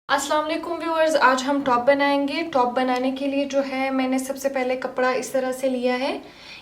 अस्सलाम वालेकुम व्यूअर्स, आज हम टॉप बनाएंगे। टॉप बनाने के लिए जो है मैंने सबसे पहले कपड़ा इस तरह से लिया है।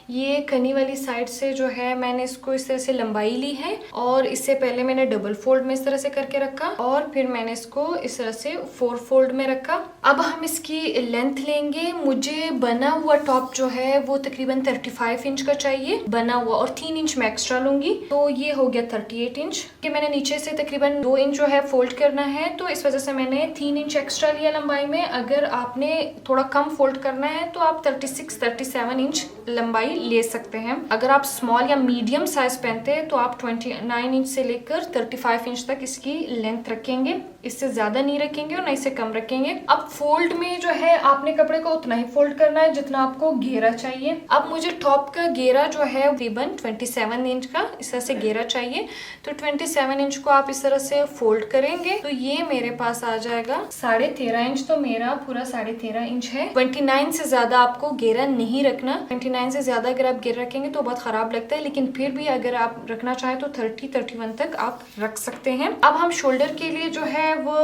ये कनी वाली साइड से जो है मैंने इसको इस तरह से लंबाई ली है और इससे पहले मैंने डबल फोल्ड में इस तरह से करके रखा और फिर मैंने इसको इस तरह से 4 फोल्ड में रखा। अब हम इसकी लेंथ लेंगे। मुझे बना हुआ टॉप जो है वो तकरीबन 35 इंच का चाहिए बना हुआ, और 3 इंच मैं एक्स्ट्रा लूंगी, तो ये हो गया 38 इंच कि मैंने नीचे से तकरीबन 2 इंच जो है फोल्ड करना है, तो इस वजह से मैंने 3 इंच एक्स्ट्रा लिया लंबाई में। अगर आपने थोड़ा कम फोल्ड करना है तो आप 36-37 इंच लंबाई ले सकते हैं। अगर आप स्मॉल या मीडियम साइज पहनते हैं तो आप 29 इंच से लेकर 35 इंच तक इसकी लेंथ रखेंगे। इससे ज्यादा नहीं रखेंगे और ना इससे कम रखेंगे। अब फोल्ड में जो है आपने कपड़े को उतना ही फोल्ड करना है जितना आपको घेरा चाहिए। अब मुझे टॉप का घेरा जो है तकरीबन 27 इंच का इस तरह से घेरा चाहिए, तो 27 इंच को आप इस तरह से फोल्ड करेंगे तो ये मेरे पास आ जाएगा 13.5 इंच। तो मेरा पूरा 13.5 इंच है। 29 से ज्यादा आपको घेरा नहीं रखना। 29 से ज्यादा अगर आप घेरा रखेंगे तो बहुत खराब लगता है, लेकिन फिर भी अगर आप रखना चाहें तो 30-31 तक आप रख सकते हैं। अब हम शोल्डर के लिए जो है वो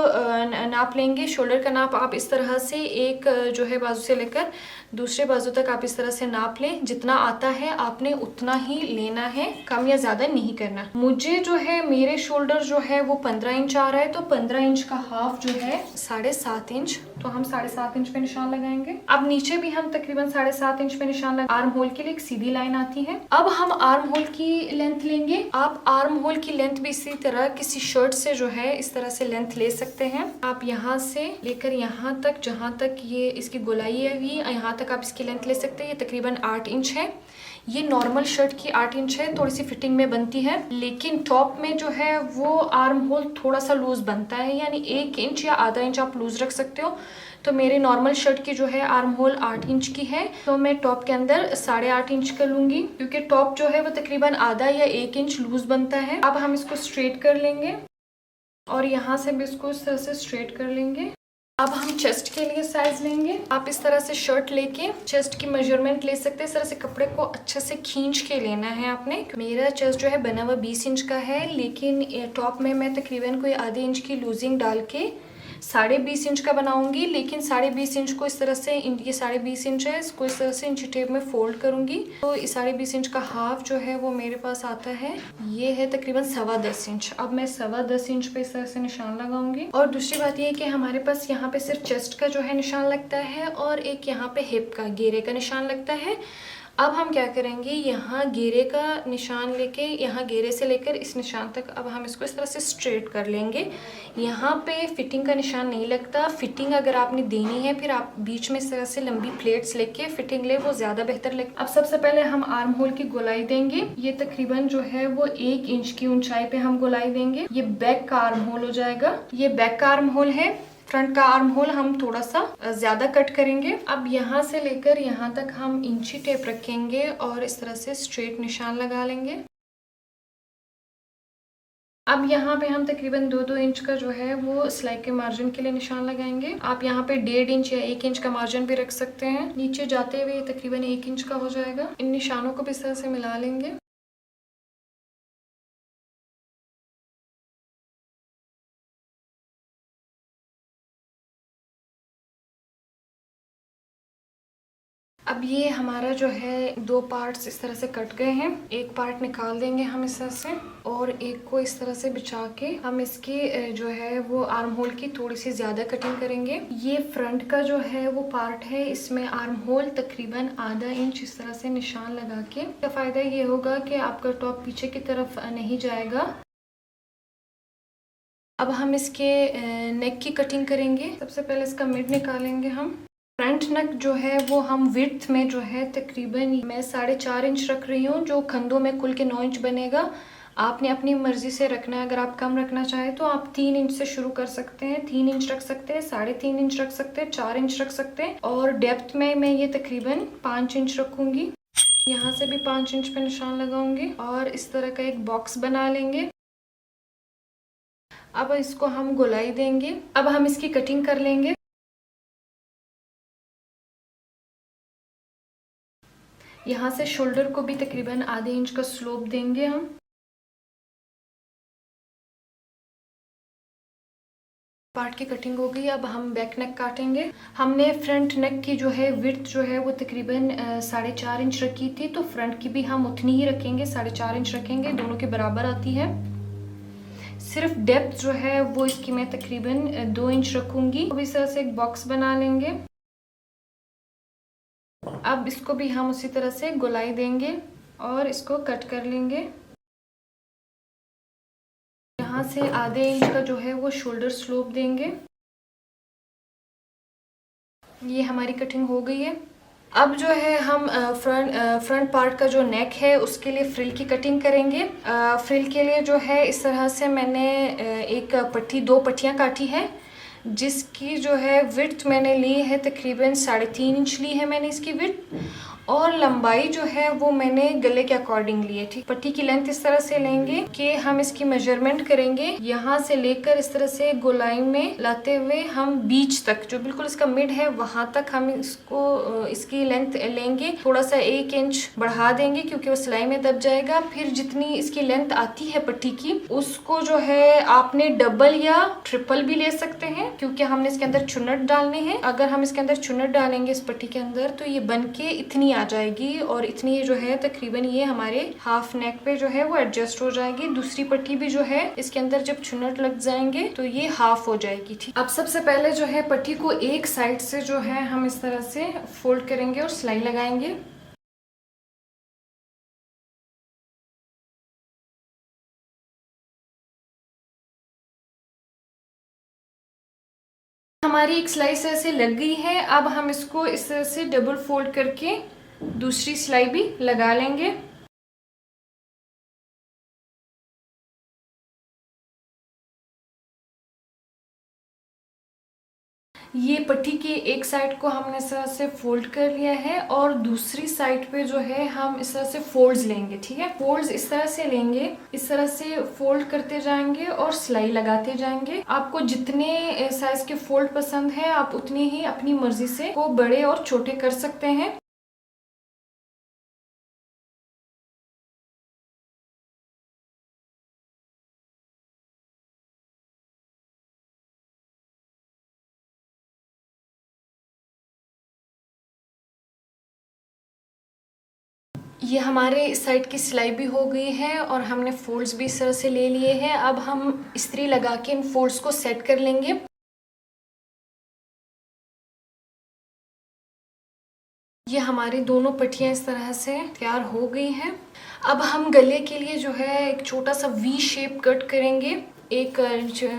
नाप लेंगे। शोल्डर का नाप आप इस तरह से एक जो है बाजू से लेकर दूसरे बाजू तक आप इस तरह से नाप लें। जितना आता है आपने उतना ही लेना है, कम या ज्यादा नहीं करना। मुझे जो है मेरे शोल्डर जो है वो 15 इंच आ रहा है, तो 15 इंच का हाफ जो है 7.5 इंच, तो हम 7.5 इंच पे निशान लगाएंगे। अब नीचे भी हम तकरीबन 7.5 इंच पे निशान लगा। आर्म होल के लिए एक सीधी लाइन आती है। अब हम आर्म होल की लेंथ लेंगे। आप आर्म होल की लेंथ भी इसी तरह किसी शर्ट से जो है इस तरह से लेंथ ले सकते हैं। आप यहाँ से लेकर यहाँ तक, जहाँ तक ये इसकी गोलाई है यहाँ तक आप इसकी लेंथ ले सकते हैं। ये तकरीबन 8 इंच है। ये नॉर्मल शर्ट की 8 इंच है, थोड़ी सी फिटिंग में बनती है, लेकिन टॉप में जो है वो आर्म होल थोड़ा सा लूज बनता है, यानी 1 इंच या आधा इंच आप लूज रख सकते हो। तो मेरे नॉर्मल शर्ट की जो है आर्म होल 8 इंच की है, तो मैं टॉप के अंदर 8.5 इंच का लूंगी, क्योंकि टॉप जो है वो तकरीबन आधा या 1 इंच लूज बनता है। अब हम इसको स्ट्रेट कर लेंगे और यहाँ से भी इसको इस तरह से स्ट्रेट कर लेंगे। अब हम चेस्ट के लिए साइज लेंगे। आप इस तरह से शर्ट लेके चेस्ट की मेजरमेंट ले सकते हैं। इस तरह से कपड़े को अच्छे से खींच के लेना है आपने। मेरा चेस्ट जो है बना हुआ 20 इंच का है, लेकिन टॉप में मैं तकरीबन कोई आधे इंच की लूजिंग डाल के 20.5 इंच का बनाऊंगी। लेकिन 20.5 इंच को इस तरह से, ये 20.5 इंच है, इसको इस तरह से इंची टेप में फोल्ड करूंगी, तो 20.5 इंच का हाफ जो है वो मेरे पास आता है, ये है तकरीबन 10.25 इंच। अब मैं 10.25 इंच पे इस तरह से निशान लगाऊंगी। और दूसरी बात ये है कि हमारे पास यहाँ पे सिर्फ चेस्ट का जो है निशान लगता है और एक यहाँ पे हिप का घेरे का निशान लगता है। अब हम क्या करेंगे, यहाँ घेरे का निशान लेके, यहाँ घेरे से लेकर इस निशान तक अब हम इसको इस तरह से स्ट्रेट कर लेंगे। यहाँ पे फिटिंग का निशान नहीं लगता। फिटिंग अगर आपने देनी है फिर आप बीच में इस तरह से लंबी प्लेट्स लेके फिटिंग ले, वो ज्यादा बेहतर लगता है। अब सबसे पहले हम आर्म होल की गोलाई देंगे। ये तकरीबन जो है वो 1 इंच की ऊंचाई पे हम गोलाई देंगे। ये बैक का आर्म होल हो जाएगा। ये बैक का आर्म होल है। फ्रंट का आर्म होल हम थोड़ा सा ज्यादा कट करेंगे। अब यहाँ से लेकर यहाँ तक हम इंची टेप रखेंगे और इस तरह से स्ट्रेट निशान लगा लेंगे। अब यहाँ पे हम तकरीबन 2-2 इंच का जो है वो सिलाई के मार्जिन के लिए निशान लगाएंगे। आप यहाँ पे 1.5 इंच या 1 इंच का मार्जिन भी रख सकते हैं। नीचे जाते हुए तकरीबन 1 इंच का हो जाएगा। इन निशानों को भी इस तरह से मिला लेंगे। अब ये हमारा जो है 2 पार्ट्स इस तरह से कट गए हैं। एक पार्ट निकाल देंगे हम इस तरह से और एक को इस तरह से बिछा के हम इसकी जो है वो आर्म होल की थोड़ी सी ज्यादा कटिंग करेंगे। ये फ्रंट का जो है वो पार्ट है, इसमें आर्म होल तकरीबन आधा इंच इस तरह से निशान लगा के। इसका फायदा ये होगा कि आपका टॉप पीछे की तरफ नहीं जाएगा। अब हम इसके नेक की कटिंग करेंगे। सबसे पहले इसका मिड निकालेंगे हम। फ्रंट नेक जो है वो हम विड्थ में जो है तकरीबन मैं 4.5 इंच रख रही हूँ, जो खंदों में कुल के 9 इंच बनेगा। आपने अपनी मर्जी से रखना है। अगर आप कम रखना चाहें तो आप 3 इंच से शुरू कर सकते हैं। 3 इंच रख सकते हैं, 3.5 इंच रख सकते हैं, 4 इंच रख सकते हैं। और डेप्थ में मैं ये तकरीबन 5 इंच रखूंगी। यहाँ से भी 5 इंच पे निशान लगाऊंगी और इस तरह का एक बॉक्स बना लेंगे। अब इसको हम गोलाई देंगे। अब हम इसकी कटिंग कर लेंगे। यहाँ से शोल्डर को भी तकरीबन आधे इंच का स्लोप देंगे हम। पार्ट की कटिंग हो गई। अब हम बैक नेक काटेंगे। हमने फ्रंट नेक की जो है विड्थ जो है वो तकरीबन 4.5 इंच रखी थी, तो फ्रंट की भी हम उतनी ही रखेंगे, 4.5 इंच रखेंगे, दोनों के बराबर आती है। सिर्फ डेप्थ जो है वो इसकी मैं तकरीबन 2 इंच रखूंगी। अब इस तरह से एक बॉक्स बना लेंगे। अब इसको भी हम उसी तरह से गोलाई देंगे और इसको कट कर लेंगे। यहाँ से आधे इंच का जो है वो शोल्डर स्लोप देंगे। ये हमारी कटिंग हो गई है। अब जो है हम फ्रंट पार्ट का जो नेक है उसके लिए फ्रिल की कटिंग करेंगे। फ्रिल के लिए जो है इस तरह से मैंने एक पट्टी, 2 पट्टियाँ काटी है, जिसकी जो है विड्थ मैंने ली है तकरीबन 3.5 इंच ली है मैंने इसकी विड्थ, और लंबाई जो है वो मैंने गले के अकॉर्डिंग ली है। ठीक, पट्टी की लेंथ इस तरह से लेंगे कि हम इसकी मेजरमेंट करेंगे, यहाँ से लेकर इस तरह से गोलाई में लाते हुए हम बीच तक, जो बिल्कुल इसका मिड है वहां तक हम इसकी लेंथ लेंगे। थोड़ा सा 1 इंच बढ़ा देंगे क्योंकि वो सिलाई में दब जाएगा। फिर जितनी इसकी लेंथ आती है पट्टी की, उसको जो है आपने डबल या ट्रिपल भी ले सकते हैं, क्योंकि हमने इसके अंदर चुन्नट डालने हैं। अगर हम इसके अंदर चुन्नट डालेंगे इस पट्टी के अंदर, तो ये बन के इतनी आ जाएगी, और इतनी जो है तकरीबन ये हमारे हाफ नेक पे जो है वो एडजस्ट हो जाएगी। दूसरी पट्टी भी जो है इसके अंदर जब चुन्नट लग जाएंगे तो ये हाफ हो जाएगी। ठीक, अब सबसे पहले जो है पट्टी को एक साइड से जो है हम इस तरह से फोल्ड करेंगे और सिलाई लगाएंगे। हमारी एक सिलाई से ऐसे लग गई है। अब हम इसको इस तरह से डबल फोल्ड करके दूसरी सिलाई भी लगा लेंगे। ये पट्टी के एक साइड को हमने इस तरह से फोल्ड कर लिया है, और दूसरी साइड पे जो है हम इस तरह से फोल्ड्स लेंगे। ठीक है, फोल्ड्स इस तरह से लेंगे, इस तरह से फोल्ड करते जाएंगे और सिलाई लगाते जाएंगे। आपको जितने साइज के फोल्ड पसंद है आप उतनी ही अपनी मर्जी से को बड़े और छोटे कर सकते हैं। ये हमारे इस साइड की सिलाई भी हो गई है और हमने फोल्ड्स भी इस तरह से ले लिए हैं। अब हम इस्त्री लगा के इन फोल्ड्स को सेट कर लेंगे। ये हमारी दोनों पट्टियाँ इस तरह से तैयार हो गई हैं। अब हम गले के लिए जो है एक छोटा सा वी शेप कट करेंगे। एक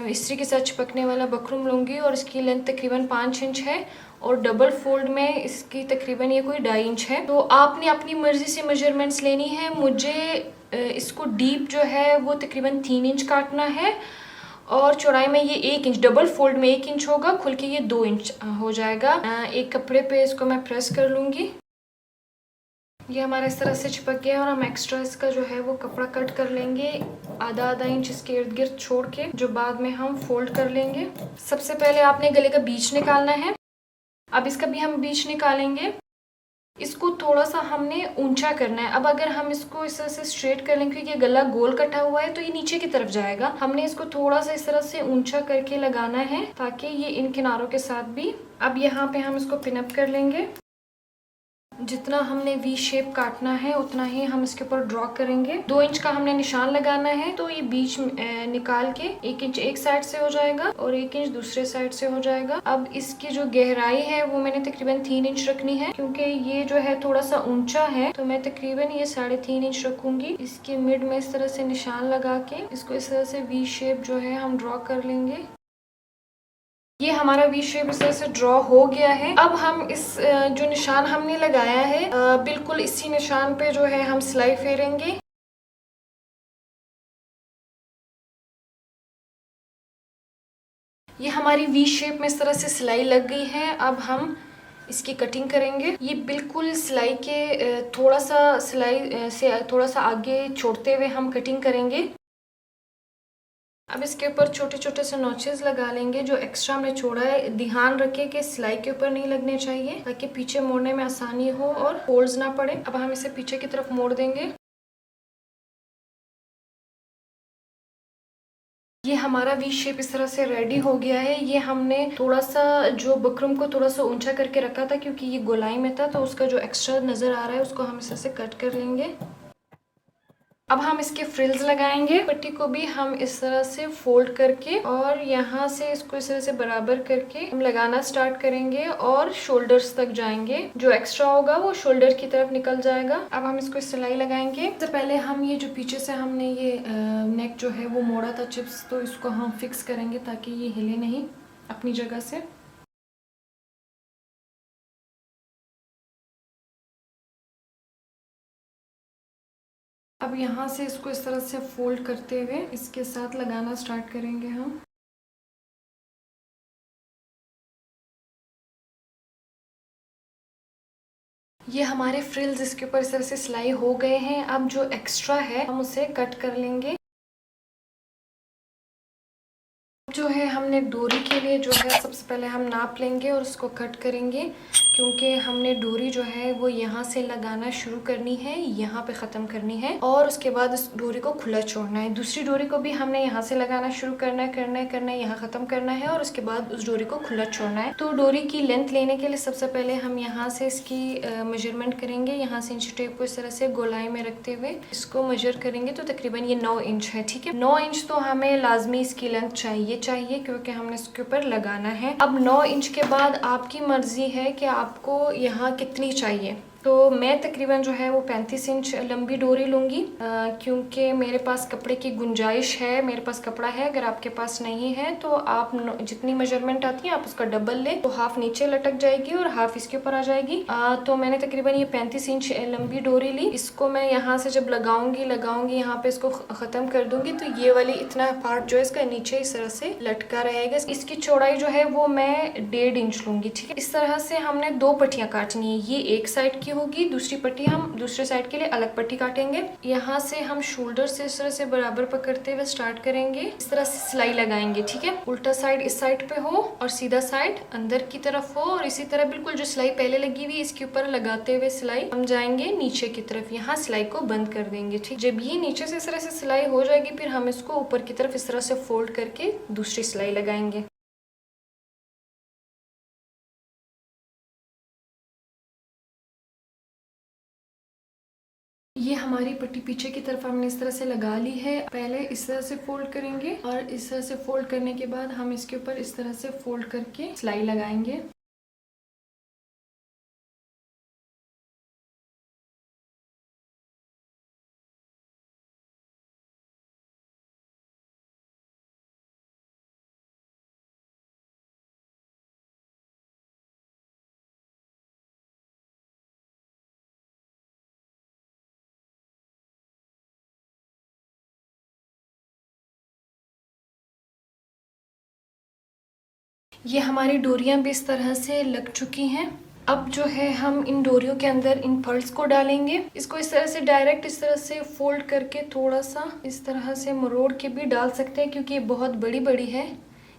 इस्त्री के साथ चिपकने वाला बकरम लूँगी और इसकी लेंथ तकरीबन 5 इंच है, और डबल फोल्ड में इसकी तकरीबन ये कोई 2.5 इंच है। तो आपने अपनी मर्जी से मेजरमेंट्स लेनी है। मुझे इसको डीप जो है वो तकरीबन 3 इंच काटना है, और चौड़ाई में ये 1 इंच, डबल फोल्ड में 1 इंच होगा, खुल के ये 2 इंच हो जाएगा। एक कपड़े पे इसको मैं प्रेस कर लूँगी। ये हमारा इस तरह से चिपक गया, और हम एक्स्ट्रा इसका जो है वो कपड़ा कट कर लेंगे, आधा इंच इसके इर्द गिर्द छोड़ के, जो बाद में हम फोल्ड कर लेंगे। सबसे पहले आपने गले का बीच निकालना है। अब इसका भी हम बीच निकालेंगे। इसको थोड़ा सा हमने ऊंचा करना है। अब अगर हम इसको इस तरह से स्ट्रेट कर लेंगे, क्योंकि ये गला गोल कटा हुआ है तो ये नीचे की तरफ जाएगा, हमने इसको थोड़ा सा इस तरह से ऊंचा करके लगाना है ताकि ये इन किनारों के साथ भी। अब यहाँ पे हम इसको पिन अप कर लेंगे। जितना हमने वी शेप काटना है उतना ही हम इसके ऊपर ड्रॉ करेंगे। 2 इंच का हमने निशान लगाना है, तो ये बीच निकाल के 1 इंच एक साइड से हो जाएगा और 1 इंच दूसरे साइड से हो जाएगा। अब इसकी जो गहराई है वो मैंने तकरीबन 3 इंच रखनी है, क्योंकि ये जो है थोड़ा सा ऊंचा है, तो मैं तकरीबन ये 3.5 इंच रखूंगी। इसके मिड में इस तरह से निशान लगा के इसको इस तरह से वी शेप जो है हम ड्रॉ कर लेंगे। ये हमारा वी शेप इस तरह से ड्रॉ हो गया है। अब हम इस जो निशान हमने लगाया है बिल्कुल इसी निशान पे जो है हम सिलाई फेरेंगे। ये हमारी वी शेप में इस तरह से सिलाई लग गई है। अब हम इसकी कटिंग करेंगे। ये बिल्कुल सिलाई के थोड़ा सा सिलाई से थोड़ा सा आगे छोड़ते हुए हम कटिंग करेंगे। अब इसके ऊपर छोटे छोटे से नॉचेस लगा लेंगे। जो एक्स्ट्रा हमने छोड़ा है ध्यान रखें कि सिलाई के ऊपर नहीं लगने चाहिए, ताकि पीछे मोड़ने में आसानी हो और होल्स ना पड़े। अब हम इसे पीछे की तरफ मोड़ देंगे। ये हमारा वी शेप इस तरह से रेडी हो गया है। ये हमने थोड़ा सा जो बकरम को थोड़ा सा ऊंचा करके रखा था क्योंकि ये गोलाई में था, तो उसका जो एक्स्ट्रा नज़र आ रहा है उसको हम इस तरह से कट कर लेंगे। अब हम इसके फ्रिल्स लगाएंगे। पट्टी को भी हम इस तरह से फोल्ड करके और यहाँ से इसको इस तरह से बराबर करके हम लगाना स्टार्ट करेंगे और शोल्डर्स तक जाएंगे। जो एक्स्ट्रा होगा वो शोल्डर की तरफ निकल जाएगा। अब हम इसको सिलाई लगाएंगे। सबसे पहले हम ये जो पीछे से हमने ये नेक जो है वो मोड़ा था चिप्स, तो इसको हम फिक्स करेंगे ताकि ये हिले नहीं अपनी जगह से। अब यहाँ से इसको इस तरह से फोल्ड करते हुए इसके साथ लगाना स्टार्ट करेंगे हम। ये हमारे फ्रिल्स इसके ऊपर इस तरह से सिलाई हो गए हैं। अब जो एक्स्ट्रा है हम उसे कट कर लेंगे। जो है हमने डोरी के लिए जो है सबसे पहले हम नाप लेंगे और उसको कट करेंगे, क्योंकि हमने डोरी जो है वो यहाँ से लगाना शुरू करनी है, यहाँ पे ख़त्म करनी है और उसके बाद उस डोरी को खुला छोड़ना है। दूसरी डोरी को भी हमने यहाँ से लगाना शुरू करना है, यहाँ ख़त्म करना है और उसके बाद उस डोरी को खुला छोड़ना है। तो डोरी की लेंथ लेने के लिए सबसे पहले हम यहाँ से इसकी मेजरमेंट करेंगे। यहाँ से इंच टेप को इस तरह से गोलाई में रखते हुए इसको मेजर करेंगे, तो तकरीबन ये 9 इंच है। ठीक है, 9 इंच तो हमें लाजमी इसकी लेंथ चाहिए क्योंकि हमने इसके ऊपर लगाना है। अब 9 इंच के बाद आपकी मर्जी है कि आपको यहाँ कितनी चाहिए। तो मैं तकरीबन जो है वो 35 इंच लंबी डोरी लूँगी, क्योंकि मेरे पास कपड़े की गुंजाइश है, मेरे पास कपड़ा है। अगर आपके पास नहीं है तो आप जितनी मेजरमेंट आती है आप उसका डबल ले, तो हाफ नीचे लटक जाएगी और हाफ इसके ऊपर आ जाएगी। तो मैंने तकरीबन ये 35 इंच लंबी डोरी ली। इसको मैं यहाँ से जब लगाऊंगी यहाँ पे इसको ख़त्म कर दूंगी, तो ये वाली इतना पार्ट जो है इसका नीचे इस तरह से लटका रहेगा। इसकी चौड़ाई जो है वो मैं 1.5 इंच लूँगी। ठीक है, इस तरह से हमने 2 पट्टियाँ काटनी है। ये एक साइड की होगी, दूसरी पट्टी हम दूसरे साइड के लिए अलग पट्टी काटेंगे। यहाँ से हम शोल्डर से इस तरह से बराबर पकड़ते हुए स्टार्ट करेंगे। इस तरह से सिलाई लगाएंगे। ठीक है, उल्टा साइड इस साइड पे हो और सीधा साइड अंदर की तरफ हो, और इसी तरह बिल्कुल जो सिलाई पहले लगी हुई इसके ऊपर लगाते हुए सिलाई हम जाएंगे नीचे की तरफ। यहाँ सिलाई को बंद कर देंगे। ठीक, जब ये नीचे से इस तरह से सिलाई हो जाएगी फिर हम इसको ऊपर की तरफ इस तरह से फोल्ड करके दूसरी सिलाई लगाएंगे। ये हमारी पट्टी पीछे की तरफ हमने इस तरह से लगा ली है। पहले इस तरह से फोल्ड करेंगे और इस तरह से फोल्ड करने के बाद हम इसके ऊपर इस तरह से फोल्ड करके सिलाई लगाएंगे। ये हमारी डोरियां भी इस तरह से लग चुकी हैं। अब जो है हम इन डोरियों के अंदर इन पर्ल्स को डालेंगे। इसको इस तरह से डायरेक्ट इस तरह से फोल्ड करके थोड़ा सा इस तरह से मरोड़ के भी डाल सकते हैं, क्योंकि ये बहुत बड़ी बड़ी है,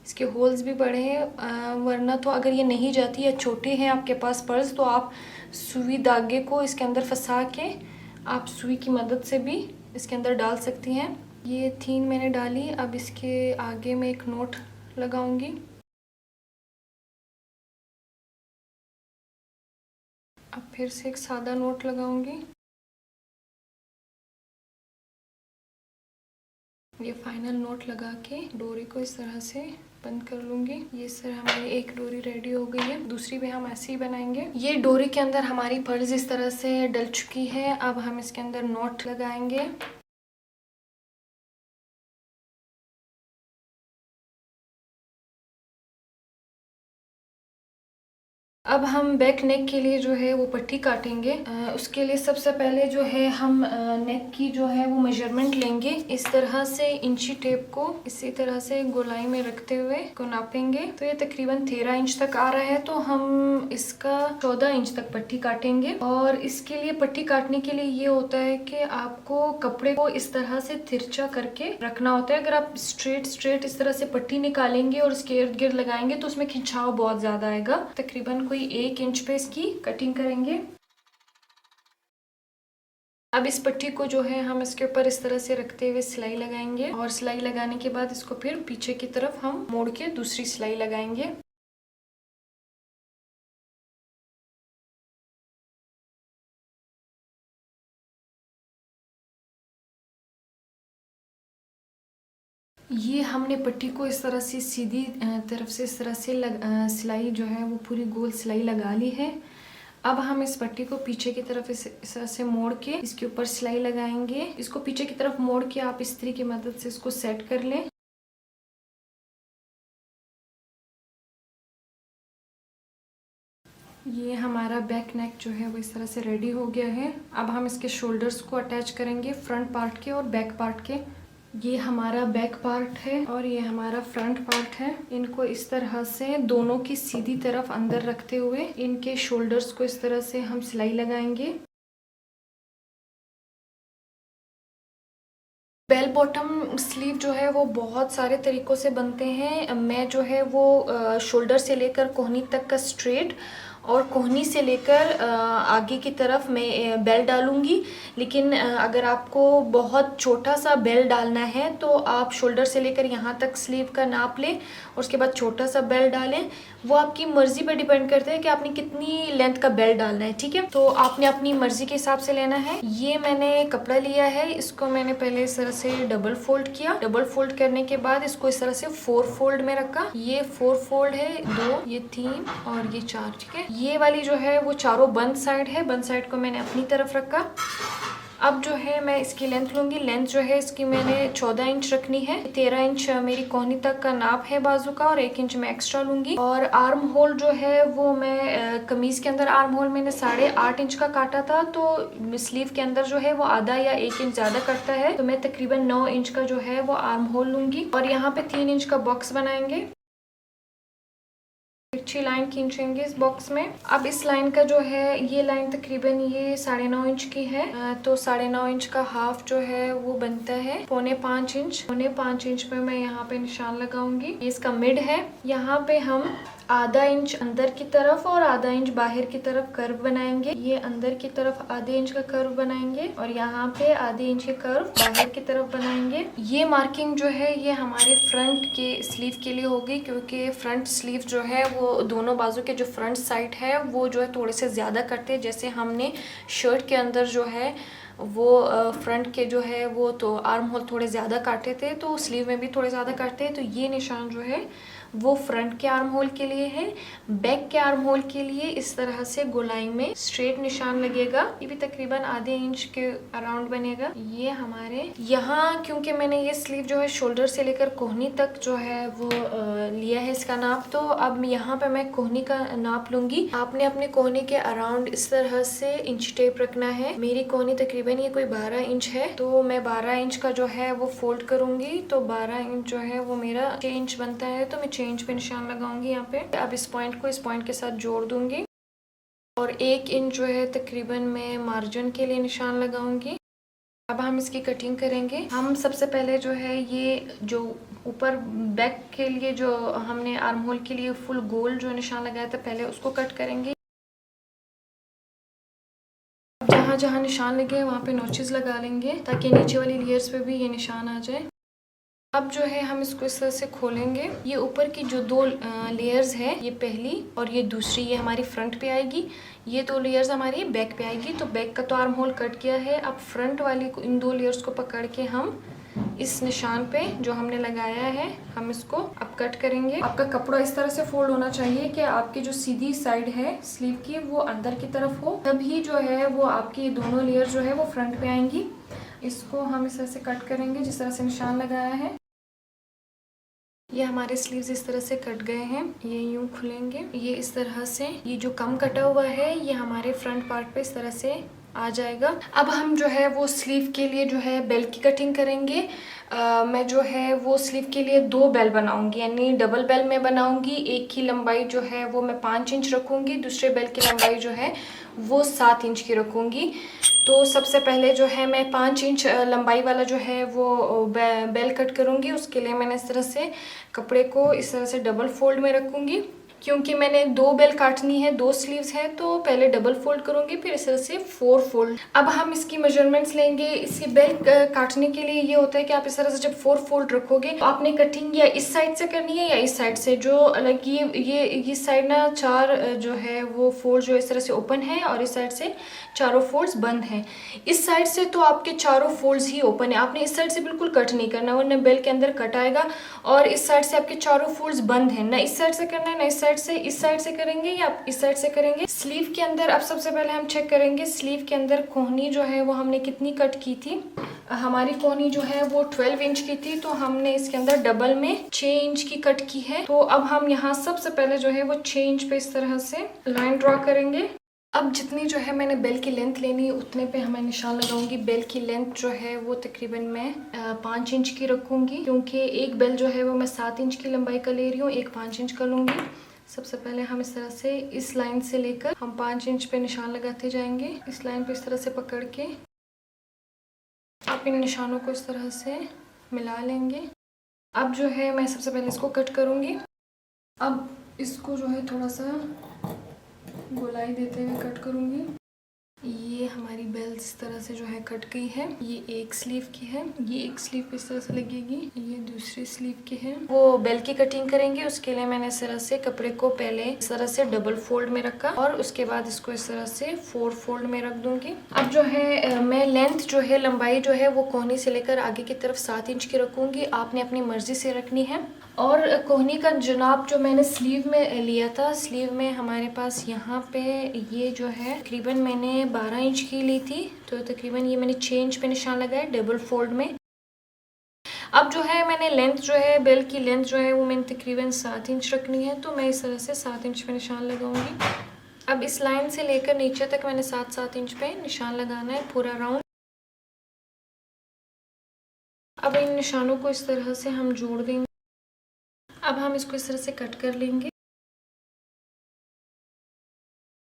इसके होल्स भी बड़े हैं। वरना तो अगर ये नहीं जाती या छोटे हैं आपके पास पर्ल्स, तो आप सुई धागे को इसके अंदर फंसा के आप सुई की मदद से भी इसके अंदर डाल सकती हैं। ये 3 मैंने डाली। अब इसके आगे में एक नोट लगाऊंगी। अब फिर से एक सादा नोट लगाऊंगी। ये फाइनल नोट लगा के डोरी को इस तरह से बंद कर लूंगी। ये सर हमारी एक डोरी रेडी हो गई है, दूसरी भी हम ऐसे ही बनाएंगे। ये डोरी के अंदर हमारी पर्ल्स इस तरह से डल चुकी है। अब हम इसके अंदर नोट लगाएंगे। अब हम बैक नेक के लिए जो है वो पट्टी काटेंगे। उसके लिए सबसे पहले जो है हम नेक की जो है वो मेजरमेंट लेंगे। इस तरह से इंची टेप को इसी तरह से गोलाई में रखते हुए को नापेंगे। तो ये तकरीबन 13 इंच तक आ रहा है, तो हम इसका 14 इंच तक पट्टी काटेंगे। और इसके लिए पट्टी काटने के लिए ये होता है कि आपको कपड़े को इस तरह से तिरछा करके रखना होता है। अगर आप स्ट्रेट इस तरह से पट्टी निकालेंगे और इसके इर्द गिर्द लगाएंगे तो उसमें खिंचाव बहुत ज्यादा आएगा। तकरीबन 1 इंच पे इसकी कटिंग करेंगे। अब इस पट्टी को जो है हम इसके ऊपर इस तरह से रखते हुए सिलाई लगाएंगे और सिलाई लगाने के बाद इसको फिर पीछे की तरफ हम मोड़ के दूसरी सिलाई लगाएंगे। ये हमने पट्टी को इस तरह से सीधी तरफ से इस तरह से सिलाई जो है वो पूरी गोल सिलाई लगा ली है। अब हम इस पट्टी को पीछे की तरफ इस तरह से मोड़ के इसके ऊपर सिलाई लगाएंगे। इसको पीछे की तरफ मोड़ के आप इस्त्री की मदद से इसको सेट कर लें। ये हमारा बैक नेक जो है वो इस तरह से रेडी हो गया है। अब हम इसके शोल्डर्स को अटैच करेंगे, फ्रंट पार्ट के और बैक पार्ट के। ये हमारा बैक पार्ट है और ये हमारा फ्रंट पार्ट है। इनको इस तरह से दोनों की सीधी तरफ अंदर रखते हुए इनके शोल्डर्स को इस तरह से हम सिलाई लगाएंगे। बेल बॉटम स्लीव जो है वो बहुत सारे तरीकों से बनते हैं। मैं जो है वो शोल्डर से लेकर कोहनी तक का स्ट्रेट और कोहनी से लेकर आगे की तरफ मैं बेल डालूंगी। लेकिन अगर आपको बहुत छोटा सा बेल डालना है तो आप शोल्डर से लेकर यहाँ तक स्लीव का नाप लें और उसके बाद छोटा सा बेल डालें। वो आपकी मर्जी पर डिपेंड करता है कि आपने कितनी लेंथ का बेल डालना है, ठीक है। तो आपने अपनी मर्जी के हिसाब से लेना है। ये मैंने कपड़ा लिया है, इसको मैंने पहले इस तरह से डबल फोल्ड किया। डबल फोल्ड करने के बाद इसको इस तरह से 4 फोल्ड में रखा। ये 4 फोल्ड है, 2, ये 3 और ये 4, ठीक है। ये वाली जो है वो चारों बंद साइड है, बंद साइड को मैंने अपनी तरफ रखा। अब जो है मैं इसकी लेंथ लूंगी। लेंथ जो है इसकी मैंने 14 इंच रखनी है। 13 इंच मेरी कोहनी तक का नाप है बाजू का और 1 इंच मैं एक्स्ट्रा लूंगी। और आर्म होल जो है वो मैं कमीज के अंदर आर्म होल मैंने 8.5 इंच का काटा था, तो स्लीव के अंदर जो है वो आधा या 1 इंच ज्यादा कटता है, तो मैं तकरीबन 9 इंच का जो है वो आर्म होल लूंगी। और यहाँ पे 3 इंच का बॉक्स बनाएंगे। अच्छी लाइन खींचेंगे इस बॉक्स में। अब इस लाइन का जो है ये लाइन तकरीबन ये 9.5 इंच की है, तो 9.5 इंच का हाफ जो है वो बनता है 4.5 इंच। 4.5 इंच पे मैं यहाँ पे निशान लगाऊंगी। ये इसका मिड है। यहाँ पे हम आधा इंच अंदर की तरफ और आधा इंच बाहर की तरफ कर्व बनाएंगे। ये अंदर की तरफ आधे इंच का कर्व बनाएंगे और यहाँ पे आधे इंच के कर्व बाहर की तरफ बनाएंगे। ये मार्किंग जो है ये हमारे फ्रंट के स्लीव के लिए होगी, क्योंकि फ्रंट स्लीव जो है वो दोनों बाजू के जो फ्रंट साइड है वो जो है थोड़े से ज्यादा कटते हैं। जैसे हमने शर्ट के अंदर जो है वो फ्रंट के जो है वो तो आर्म होल थोड़े ज़्यादा काटे थे, तो स्लीव में भी थोड़े ज़्यादा काटते हैं। तो ये निशान जो है वो फ्रंट के आर्म होल के लिए है। बैक के आर्म होल के लिए इस तरह से गोलाई में स्ट्रेट निशान लगेगा। ये भी तकरीबन आधे इंच के अराउंड बनेगा। ये हमारे यहाँ, क्योंकि मैंने ये स्लीव जो है शोल्डर से लेकर कोहनी तक जो है वो लिया है इसका नाप, तो अब यहाँ पे मैं कोहनी का नाप लूंगी। आपने अपने कोहनी के अराउंड इस तरह से इंच टेप रखना है। मेरी कोहनी तकरीबन ये कोई 12 इंच है, तो मैं 12 इंच का जो है वो फोल्ड करूंगी। तो 12 इंच जो है वो मेरा 6 इंच बनता है, तो मैं 6 इंच पे निशान लगाऊंगी यहाँ पे। अब इस पॉइंट को इस पॉइंट के साथ जोड़ दूंगी और 1 इंच जो है तकरीबन मैं मार्जिन के लिए निशान लगाऊंगी। अब हम इसकी कटिंग करेंगे। हम सबसे पहले जो है ये जो ऊपर बैक के लिए जो हमने आर्म होल के लिए फुल गोल जो निशान लगाया था पहले उसको कट करेंगे। जहाँ जहाँ निशान लगे वहाँ पे नोचेस लगा लेंगे ताकि नीचे वाली लेयर्स पे भी ये निशान आ जाए। अब जो है हम इसको इस तरह से खोलेंगे। ये ऊपर की जो 2 लेयर्स है, ये पहली और ये दूसरी, ये हमारी फ्रंट पे आएगी। ये 2 लेयर्स हमारी बैक पे आएगी। तो बैक का तो आर्म होल कट किया है। अब फ्रंट वाली को, इन 2 लेयर्स को पकड़ के हम इस निशान पे जो हमने लगाया है हम इसको अब कट करेंगे। आपका कपड़ा इस तरह से फोल्ड होना चाहिए कि आपकी जो सीधी साइड है स्लीव की वो अंदर की तरफ हो, तभी जो है वो आपकी दोनों लेयर जो है वो फ्रंट पे आएंगी। इसको हम इस तरह से कट करेंगे जिस तरह से निशान लगाया है। ये हमारे स्लीव्स इस तरह से कट गए हैं। ये यूं खुलेंगे, ये इस तरह से। ये जो कम कटा हुआ है ये हमारे फ्रंट पार्ट पे इस तरह से आ जाएगा। अब हम जो है वो स्लीव के लिए जो है बेल की कटिंग करेंगे। मैं जो है वो स्लीव के लिए 2 बेल बनाऊंगी, यानी डबल बेल में बनाऊंगी। एक की लंबाई जो है वो मैं 5 इंच रखूंगी, दूसरे बेल की लंबाई जो है वो 7 इंच की रखूंगी। तो सबसे पहले जो है मैं 5 इंच लंबाई वाला जो है वो बेल कट करूंगी। उसके लिए मैंने इस तरह से कपड़े को इस तरह से डबल फोल्ड में रखूंगी क्योंकि मैंने 2 बेल काटनी है, 2 स्लीव्स है, तो पहले डबल फोल्ड करूंगी, फिर इस तरह से 4 फोल्ड। अब हम इसकी मेजरमेंट्स लेंगे। इसी बेल काटने के लिए ये होता है कि आप इस तरह से जब 4 फोल्ड रखोगे तो आपने कटिंग या इस साइड से करनी है या इस साइड से। जो अलग ये साइड ना 4 जो है वो फोल्ड जो इस तरह से ओपन है और इस साइड से चारों फोल्ड्स बंद हैं। इस साइड से तो आपके चारों फोल्ड्स ही ओपन है, आपने इस साइड से बिल्कुल कट नहीं करना वरना बेल के अंदर कट आएगा। और इस साइड से आपके चारों फोल्ड्स बंद हैं, ना इस साइड से करना है ना इस साइड से। इस साइड से करेंगे या आप इस साइड से करेंगे। स्लीव के अंदर अब सबसे पहले हम चेक करेंगे स्लीव के अंदर कोहनी जो है वो हमने कितनी कट की थी। हमारी कोहनी जो है वो 12 इंच की थी, तो हमने इसके अंदर डबल में 6 इंच की कट की है। तो अब हम यहाँ सबसे पहले जो है वो 6 इंच पे इस तरह से लाइन ड्रॉ करेंगे। अब जितनी जो है मैंने बेल की लेंथ लेनी है उतने पे मैं निशान लगाऊंगी। बेल की लेंथ जो है वो तकरीबन मैं 5 इंच की रखूंगी, क्योंकि एक बेल जो है वो मैं 7 इंच की लंबाई का ले रही हूँ, एक 5 इंच का लूंगी। सबसे पहले हम इस तरह से इस लाइन से लेकर हम 5 इंच पे निशान लगाते जाएंगे। इस लाइन पे इस तरह से पकड़ के आप इन निशानों को इस तरह से मिला लेंगे। अब जो है मैं सबसे पहले इसको कट करूंगी। अब इसको जो है थोड़ा सा गोलाई देते हुए कट करूंगी। ये हमारी बेल इस तरह से जो है कट गई है। ये एक स्लीव की है, ये एक स्लीव इस तरह से लगेगी, ये दूसरी स्लीव की है। वो बेल की कटिंग करेंगे, उसके लिए मैंने इस तरह से कपड़े को पहले इस तरह से डबल फोल्ड में रखा और उसके बाद इसको इस तरह से 4 फोल्ड में रख दूंगी। अब जो है मैं लेंथ जो है लंबाई जो है वो कोहनी से लेकर आगे की तरफ 7 इंच की रखूंगी। आपने अपनी मर्जी से रखनी है। और कोहनी का जनाब जो मैंने स्लीव में लिया था, स्लीव में हमारे पास यहाँ पे ये जो है तकरीबन मैंने 12 इंच की ली थी, तो तकरीबन ये मैंने 6 इंच पे निशान लगाया डबल फोल्ड में। अब जो है मैंने लेंथ जो है बेल की लेंथ जो है वो मैंने तकरीबन 7 इंच रखनी है, तो मैं इस तरह से 7 इंच पे निशान लगाऊंगी। अब इस लाइन से लेकर नीचे तक मैंने 7-7 इंच पे निशान लगाना है पूरा राउंड। अब इन निशानों को इस तरह से हम जोड़ देंगे। अब हम इसको इस तरह से कट कर लेंगे।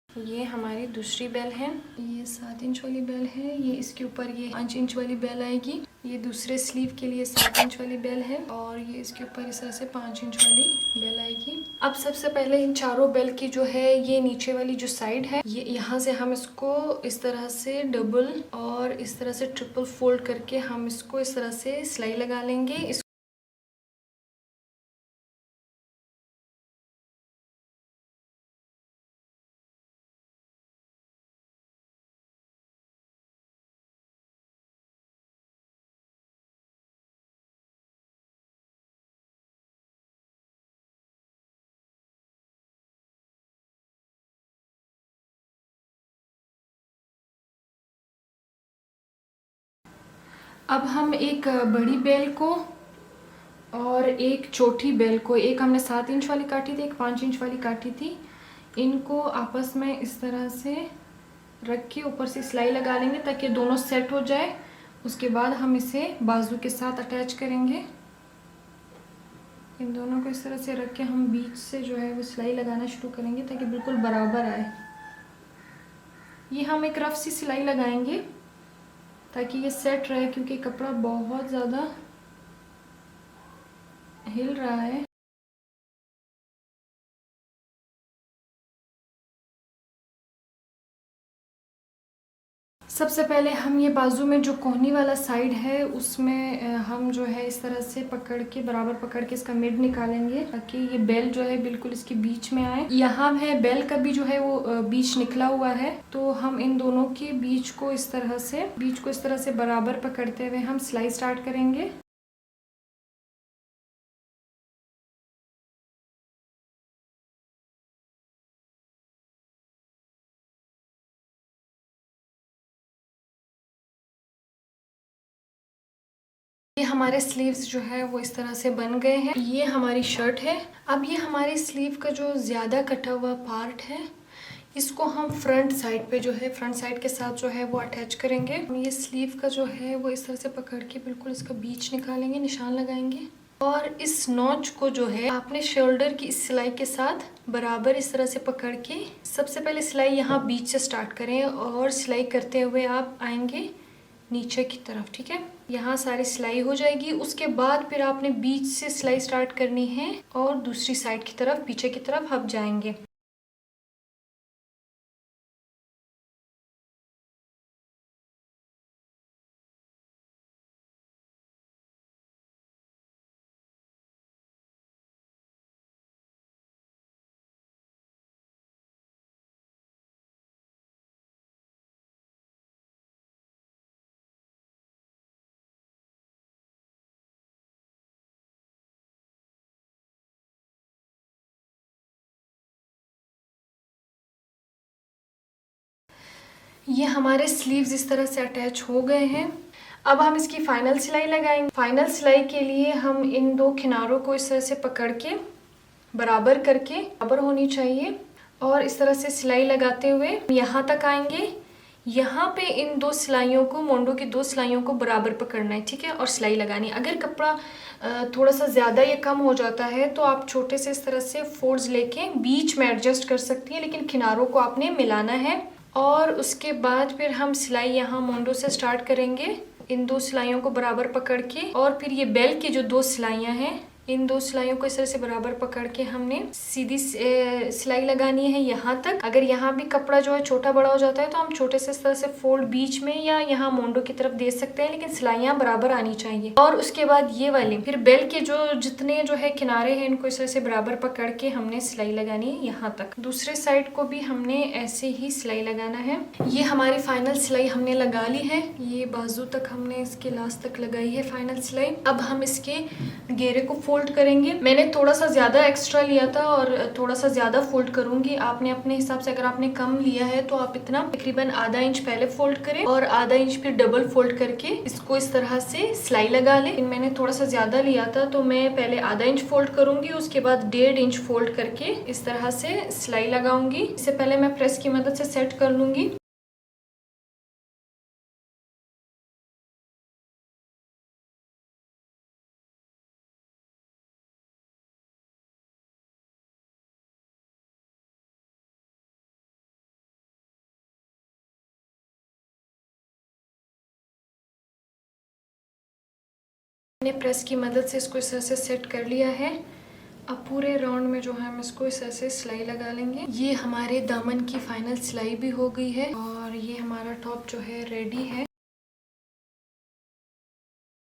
ये हमारी दूसरी बेल है, ये 7 इंच वाली बेल है, ये इसके ऊपर ये 5 इंच वाली बेल आएगी। ये दूसरे स्लीव के लिए 7 इंच वाली बेल है और ये इसके ऊपर इस तरह से 5 इंच वाली बेल आएगी। अब सबसे पहले इन चारों बेल की जो है ये नीचे वाली जो साइड है, ये यहाँ से हम इसको इस तरह से डबल और इस तरह से ट्रिपल फोल्ड करके हम इसको इस तरह से सिलाई लगा लेंगे। अब हम एक बड़ी बेल को और एक छोटी बेल को, एक हमने 7 इंच वाली काटी थी, एक 5 इंच वाली काटी थी, इनको आपस में इस तरह से रख के ऊपर से सिलाई लगा लेंगे ताकि दोनों सेट हो जाए। उसके बाद हम इसे बाजू के साथ अटैच करेंगे। इन दोनों को इस तरह से रख के हम बीच से जो है वो सिलाई लगाना शुरू करेंगे ताकि बिल्कुल बराबर आए। ये हम एक रफ सी सिलाई लगाएंगे ताकि ये सेट रहे, क्योंकि कपड़ा बहुत ज़्यादा हिल रहा है। सबसे पहले हम ये बाजू में जो कोहनी वाला साइड है उसमें हम जो है इस तरह से पकड़ के बराबर पकड़ के इसका मिड निकालेंगे ताकि ये बेल जो है बिल्कुल इसके बीच में आए। यहाँ है बेल का भी जो है वो बीच निकला हुआ है, तो हम इन दोनों के बीच को इस तरह से बराबर पकड़ते हुए हम सिलाई स्टार्ट करेंगे। ये हमारे स्लीव्स जो है वो इस तरह से बन गए हैं। ये हमारी शर्ट है। अब ये हमारी स्लीव का जो ज़्यादा कटा हुआ पार्ट है इसको हम फ्रंट साइड पे जो है फ्रंट साइड के साथ जो है वो अटैच करेंगे। ये स्लीव का जो है वो इस तरह से पकड़ के बिल्कुल इसका बीच निकालेंगे, निशान लगाएंगे और इस नॉच को जो है आपने शोल्डर की इस सिलाई के साथ बराबर इस तरह से पकड़ के सबसे पहले सिलाई यहाँ बीच से स्टार्ट करें और सिलाई करते हुए आप आएंगे नीचे की तरफ, ठीक है। यहाँ सारी सिलाई हो जाएगी। उसके बाद फिर आपने बीच से सिलाई स्टार्ट करनी है और दूसरी साइड की तरफ, पीछे की तरफ हम जाएंगे। ये हमारे स्लीव्स इस तरह से अटैच हो गए हैं। अब हम इसकी फाइनल सिलाई लगाएंगे। फाइनल सिलाई के लिए हम इन दो किनारों को इस तरह से पकड़ के बराबर करके, बराबर होनी चाहिए, और इस तरह से सिलाई लगाते हुए यहाँ तक आएंगे। यहाँ पे इन दो सिलाइयों को, मोंडो की दो सिलाइयों को बराबर पकड़ना है, ठीक है, और सिलाई लगानी। अगर कपड़ा थोड़ा सा ज़्यादा या कम हो जाता है तो आप छोटे से इस तरह से फोल्ड्स लेके बीच में एडजस्ट कर सकती हैं, लेकिन किनारों को आपने मिलाना है। और उसके बाद फिर हम सिलाई यहाँ मोंडो से स्टार्ट करेंगे, इन दो सिलाइयों को बराबर पकड़ के। और फिर ये बेल की जो दो सिलाइयाँ हैं, इन दो सिलाइयों को इस तरह से बराबर पकड़ के हमने सीधी सिलाई लगानी है यहाँ तक। अगर यहाँ भी कपड़ा जो है छोटा बड़ा हो जाता है तो हम छोटे से इस तरह से फोल्ड बीच में या यहाँ मोंडो की तरफ दे सकते हैं, लेकिन सिलाइयाँ बराबर आनी चाहिए। और उसके बाद ये वाली फिर बेल के जो जितने जो है किनारे हैं, इनको इस तरह से बराबर पकड़ के हमने सिलाई लगानी है यहाँ तक। दूसरे साइड को भी हमने ऐसे ही सिलाई लगाना है। ये हमारी फाइनल सिलाई हमने लगा ली है। ये बाजू तक हमने इसके लास्ट तक लगाई है फाइनल सिलाई। अब हम इसके घेरे को फोल्ड करेंगे। मैंने थोड़ा सा ज्यादा एक्स्ट्रा लिया था और थोड़ा सा ज्यादा फोल्ड करूंगी। आपने अपने हिसाब से, अगर आपने कम लिया है तो आप इतना तकरीबन आधा इंच पहले फोल्ड करें और आधा इंच फिर डबल फोल्ड करके इसको इस तरह से सिलाई लगा लें। मैंने थोड़ा सा ज्यादा लिया था तो मैं पहले आधा इंच फोल्ड करूंगी, उसके बाद 1.5 इंच फोल्ड करके इस तरह से सिलाई लगाऊंगी। इससे पहले मैं प्रेस की मदद से सेट कर लूंगी। मैंने प्रेस की मदद से इसको इस तरह से सेट कर लिया है। अब पूरे राउंड में जो है हम इसको इस तरह से सिलाई लगा लेंगे। ये हमारे दामन की फाइनल सिलाई भी हो गई है और ये हमारा टॉप जो है रेडी है।